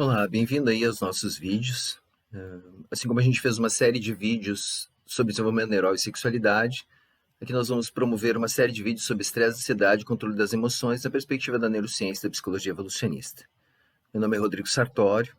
Olá, bem-vindo aí aos nossos vídeos. Assim como a gente fez uma série de vídeos sobre desenvolvimento neural e sexualidade, aqui nós vamos promover uma série de vídeos sobre estresse, ansiedade e controle das emoções da perspectiva da neurociência e da psicologia evolucionista. Meu nome é Rodrigo Sartório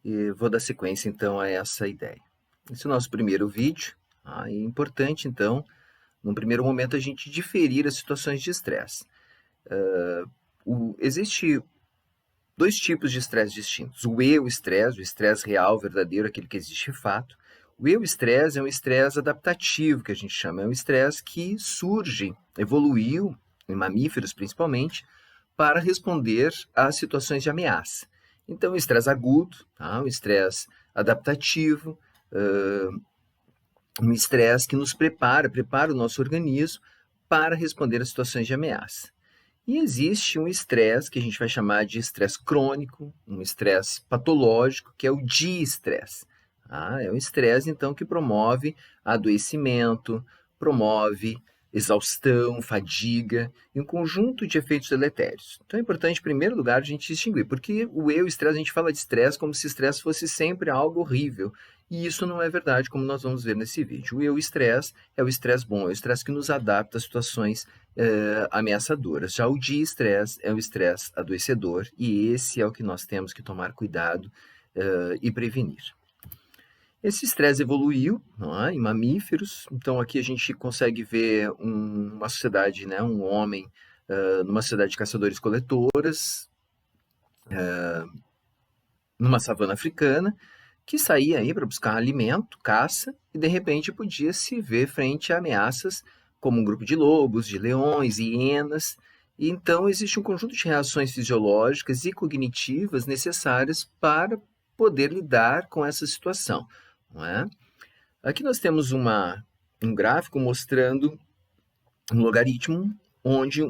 e vou dar sequência então a essa ideia. Esse é o nosso primeiro vídeo. É importante então, num primeiro momento, a gente diferir as situações de estresse. Existe dois tipos de estresse distintos. O eu-estresse, o estresse real, verdadeiro, aquele que existe de fato. O eu-estresse é um estresse adaptativo, que a gente chama. É um estresse que surge, evoluiu, em mamíferos principalmente, para responder a situações de ameaça. Então, o estresse agudo, tá? O estresse adaptativo, um estresse que nos prepara o nosso organismo para responder a situações de ameaça. E existe um estresse que a gente vai chamar de estresse crônico, um estresse patológico, que é o diestresse. É um estresse, então, que promove adoecimento, promove exaustão, fadiga e um conjunto de efeitos deletérios. Então é importante, em primeiro lugar, a gente distinguir, porque o estresse, a gente fala de estresse como se estresse fosse sempre algo horrível. E isso não é verdade, como nós vamos ver nesse vídeo. O estresse é o estresse bom, é o estresse que nos adapta a situações ameaçadoras. Já o de-estresse é o estresse adoecedor, e esse é o que nós temos que tomar cuidado e prevenir. Esse estresse evoluiu, não é, em mamíferos, então aqui a gente consegue ver uma sociedade, né, um homem numa sociedade de caçadores-coletoras, numa savana africana, que saía aí para buscar alimento, caça, e de repente podia se ver frente a ameaças como um grupo de lobos, de leões, hienas. E então existe um conjunto de reações fisiológicas e cognitivas necessárias para poder lidar com essa situação, não é? Aqui nós temos um gráfico mostrando um logaritmo onde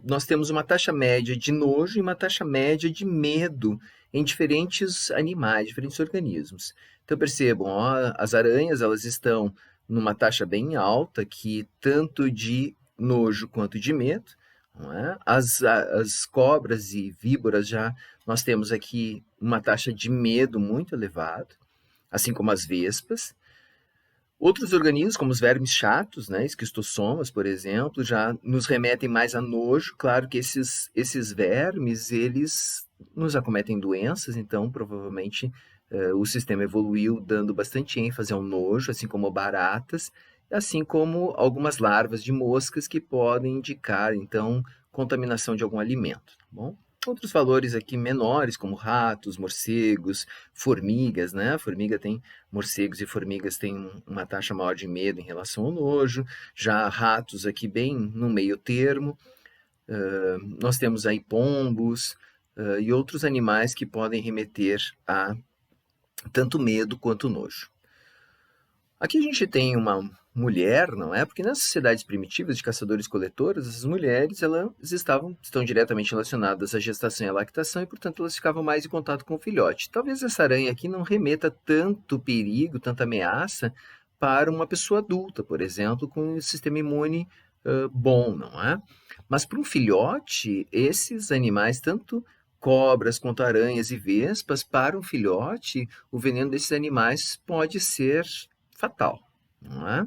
nós temos uma taxa média de nojo e uma taxa média de medo em diferentes animais, diferentes organismos. Então percebam, ó, as aranhas elas estão numa taxa bem alta, que tanto de nojo quanto de medo. Não é? As cobras e víboras já nós temos aqui uma taxa de medo muito elevada, assim como as vespas. Outros organismos, como os vermes chatos, né, esquistossomas, por exemplo, já nos remetem mais a nojo. Claro que esses vermes, eles nos acometem doenças, então provavelmente o sistema evoluiu dando bastante ênfase ao nojo, assim como baratas, assim como algumas larvas de moscas que podem indicar, então, contaminação de algum alimento, tá bom? Outros valores aqui menores, como ratos, morcegos, formigas, né? A formiga tem morcegos e formigas têm uma taxa maior de medo em relação ao nojo, já ratos aqui bem no meio termo. Nós temos aí pombos e outros animais que podem remeter a tanto medo quanto nojo. Aqui a gente tem uma mulher, não é? Porque nas sociedades primitivas de caçadores-coletores, as mulheres elas estão diretamente relacionadas à gestação e à lactação e, portanto, elas ficavam mais em contato com o filhote. Talvez essa aranha aqui não remeta tanto perigo, tanta ameaça para uma pessoa adulta, por exemplo, com um sistema imune bom, não é? Mas para um filhote, esses animais, tanto cobras quanto aranhas e vespas, para um filhote, o veneno desses animais pode ser fatal, não é?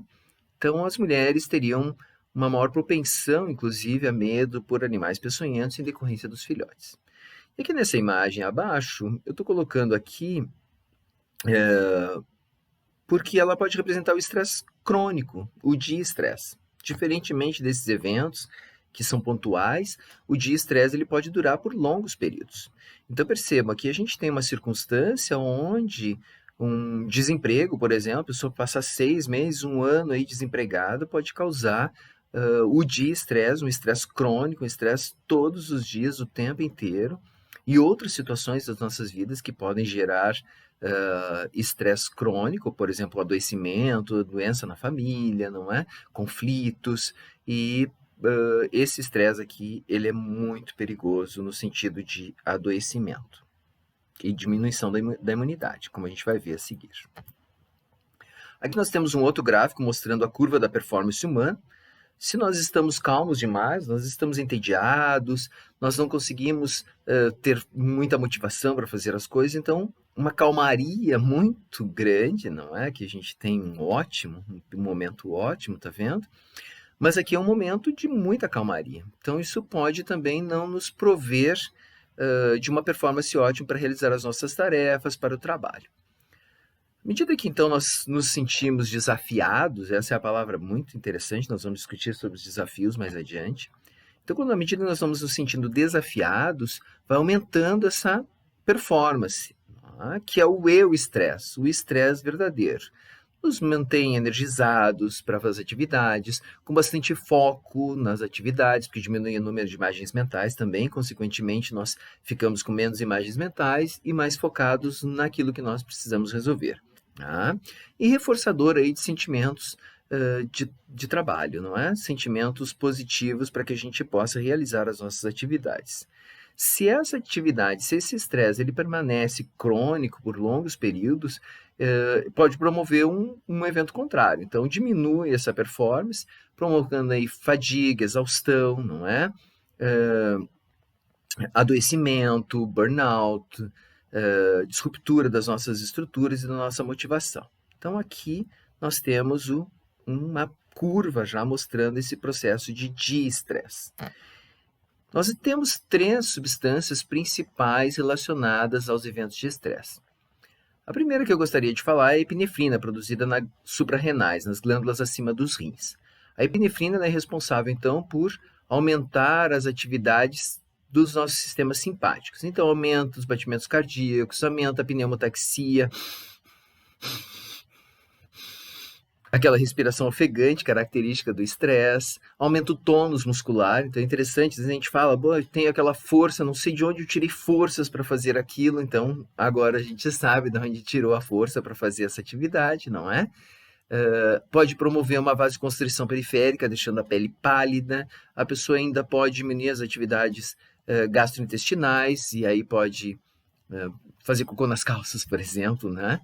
Então, as mulheres teriam uma maior propensão, inclusive, a medo por animais peçonhentos em decorrência dos filhotes. E aqui nessa imagem abaixo, eu estou colocando aqui porque ela pode representar o estresse crônico, o dia-estresse. Diferentemente desses eventos, que são pontuais, o dia-estresse ele pode durar por longos períodos. Então percebam, aqui a gente tem uma circunstância onde um desemprego, por exemplo, a pessoa passar 6 meses, um ano aí desempregada, pode causar o dia-estresse, um estresse crônico, um estresse todos os dias, o tempo inteiro, e outras situações das nossas vidas que podem gerar estresse crônico, por exemplo, adoecimento, doença na família, não é? Conflitos, e esse estresse aqui, ele é muito perigoso no sentido de adoecimento e diminuição da imunidade, como a gente vai ver a seguir. Aqui nós temos um outro gráfico mostrando a curva da performance humana. Se nós estamos calmos demais, nós estamos entediados, nós não conseguimos ter muita motivação para fazer as coisas, então uma calmaria muito grande, não é? Que a gente tem um momento ótimo, tá vendo? Mas aqui é um momento de muita calmaria. Então isso pode também não nos prover de uma performance ótima para realizar as nossas tarefas, para o trabalho. À medida que então nós nos sentimos desafiados, essa é a palavra muito interessante, nós vamos discutir sobre os desafios mais adiante. Então, à medida que nós vamos nos sentindo desafiados, vai aumentando essa performance, que é o eu-estresse, o estresse verdadeiro. Nos mantém energizados para as atividades, com bastante foco nas atividades, porque diminui o número de imagens mentais também, consequentemente nós ficamos com menos imagens mentais e mais focados naquilo que nós precisamos resolver. Tá? E reforçador aí de sentimentos de trabalho, não é? Sentimentos positivos para que a gente possa realizar as nossas atividades. Se essa atividade, se esse estresse ele permanece crônico por longos períodos, pode promover um evento contrário. Então, diminui essa performance, provocando aí fadiga, exaustão, não é? Adoecimento, burnout, disruptura das nossas estruturas e da nossa motivação. Então, aqui nós temos uma curva já mostrando esse processo de estresse. Nós temos 3 substâncias principais relacionadas aos eventos de estresse. A primeira que eu gostaria de falar é a epinefrina, produzida nas suprarrenais, nas glândulas acima dos rins. A epinefrina é responsável, então, por aumentar as atividades dos nossos sistemas simpáticos. Então, aumenta os batimentos cardíacos, aumenta a pneumotaxia, aquela respiração ofegante, característica do estresse, aumenta o tônus muscular, então é interessante, a gente fala, eu tenho aquela força, não sei de onde eu tirei forças para fazer aquilo, então agora a gente sabe de onde tirou a força para fazer essa atividade, não é? Pode promover uma vasoconstrição periférica, deixando a pele pálida, a pessoa ainda pode diminuir as atividades gastrointestinais, e aí pode fazer cocô nas calças, por exemplo, né?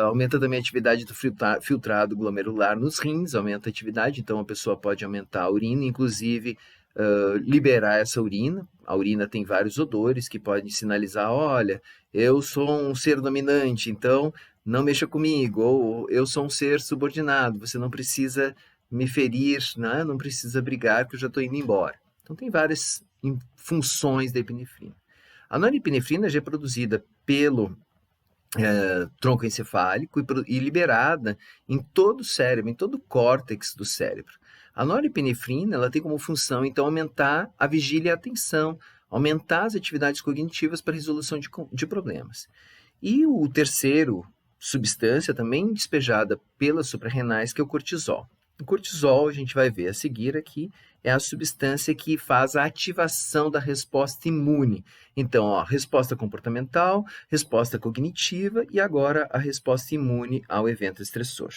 Aumenta também a atividade do filtrado glomerular nos rins, aumenta a atividade, então a pessoa pode aumentar a urina, inclusive liberar essa urina. A urina tem vários odores que podem sinalizar, olha, eu sou um ser dominante, então não mexa comigo, ou eu sou um ser subordinado, você não precisa me ferir, né? Não precisa brigar que eu já estou indo embora. Então tem várias funções da epinefrina. A norepinefrina já é produzida pelo tronco encefálico e liberada em todo o cérebro, em todo o córtex do cérebro. A norepinefrina ela tem como função, então, aumentar a vigília e a atenção, aumentar as atividades cognitivas para a resolução de problemas. E o terceiro substância também despejada pelas suprarrenais, que é o cortisol. O cortisol, a gente vai ver a seguir aqui, é a substância que faz a ativação da resposta imune. Então, resposta comportamental, resposta cognitiva e agora a resposta imune ao evento estressor.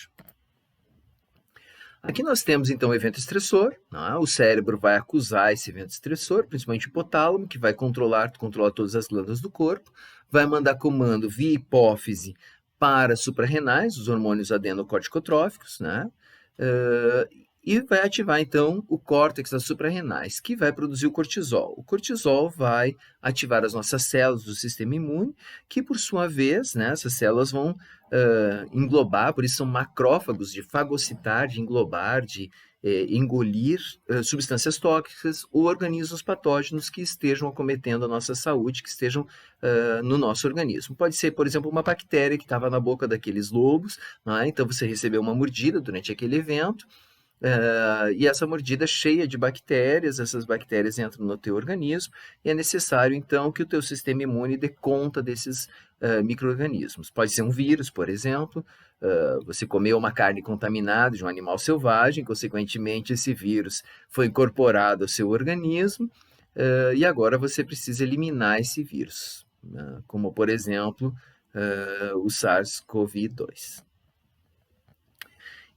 Aqui nós temos, então, o evento estressor. O cérebro vai acusar esse evento estressor, principalmente o hipotálamo, que vai controla todas as glândulas do corpo, vai mandar comando via hipófise para suprarrenais, os hormônios adenocorticotróficos, né? E vai ativar, então, o córtex das suprarrenais, que vai produzir o cortisol. O cortisol vai ativar as nossas células do sistema imune, que, por sua vez, né, essas células vão englobar, por isso são macrófagos, de fagocitar, de englobar, de engolir substâncias tóxicas ou organismos patógenos que estejam acometendo a nossa saúde, que estejam no nosso organismo. Pode ser, por exemplo, uma bactéria que estava na boca daqueles lobos, né? Então você recebeu uma mordida durante aquele evento, e essa mordida cheia de bactérias, essas bactérias entram no teu organismo e é necessário então que o teu sistema imune dê conta desses micro-organismos. Pode ser um vírus, por exemplo, você comeu uma carne contaminada de um animal selvagem, consequentemente esse vírus foi incorporado ao seu organismo e agora você precisa eliminar esse vírus, como por exemplo o SARS-CoV-2.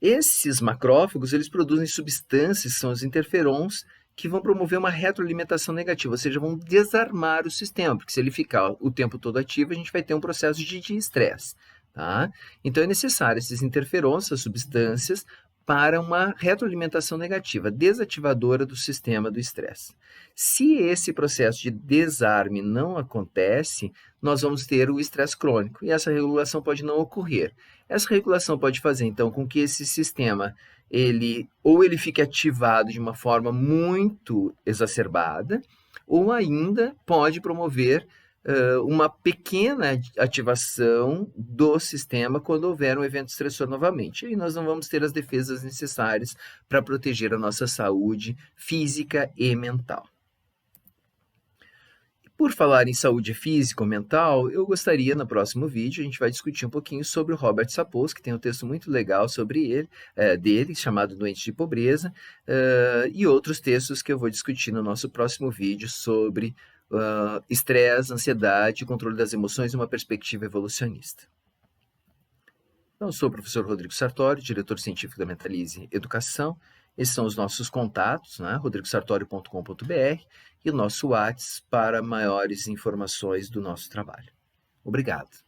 Esses macrófagos, eles produzem substâncias, que são os interferons, que vão promover uma retroalimentação negativa, ou seja, vão desarmar o sistema, porque se ele ficar o tempo todo ativo, a gente vai ter um processo de estresse. Tá? Então é necessário esses interferons, essas substâncias, para uma retroalimentação negativa, desativadora do sistema do estresse. Se esse processo de desarme não acontece, nós vamos ter o estresse crônico e essa regulação pode não ocorrer. Essa regulação pode fazer, então, com que esse sistema ele fique ativado de uma forma muito exacerbada, ou ainda pode promover uma pequena ativação do sistema quando houver um evento estressor novamente. E nós não vamos ter as defesas necessárias para proteger a nossa saúde física e mental. Por falar em saúde física ou mental, eu gostaria, no próximo vídeo, a gente vai discutir um pouquinho sobre o Robert Sapolsky, que tem um texto muito legal sobre ele, dele, chamado Doentes de Pobreza, e outros textos que eu vou discutir no nosso próximo vídeo sobre estresse, ansiedade, controle das emoções e uma perspectiva evolucionista. Eu sou o professor Rodrigo Sartori, diretor científico da Mentalize Educação. Esses são os nossos contatos, né? rodrigosartori.com.br e o nosso WhatsApp para maiores informações do nosso trabalho. Obrigado.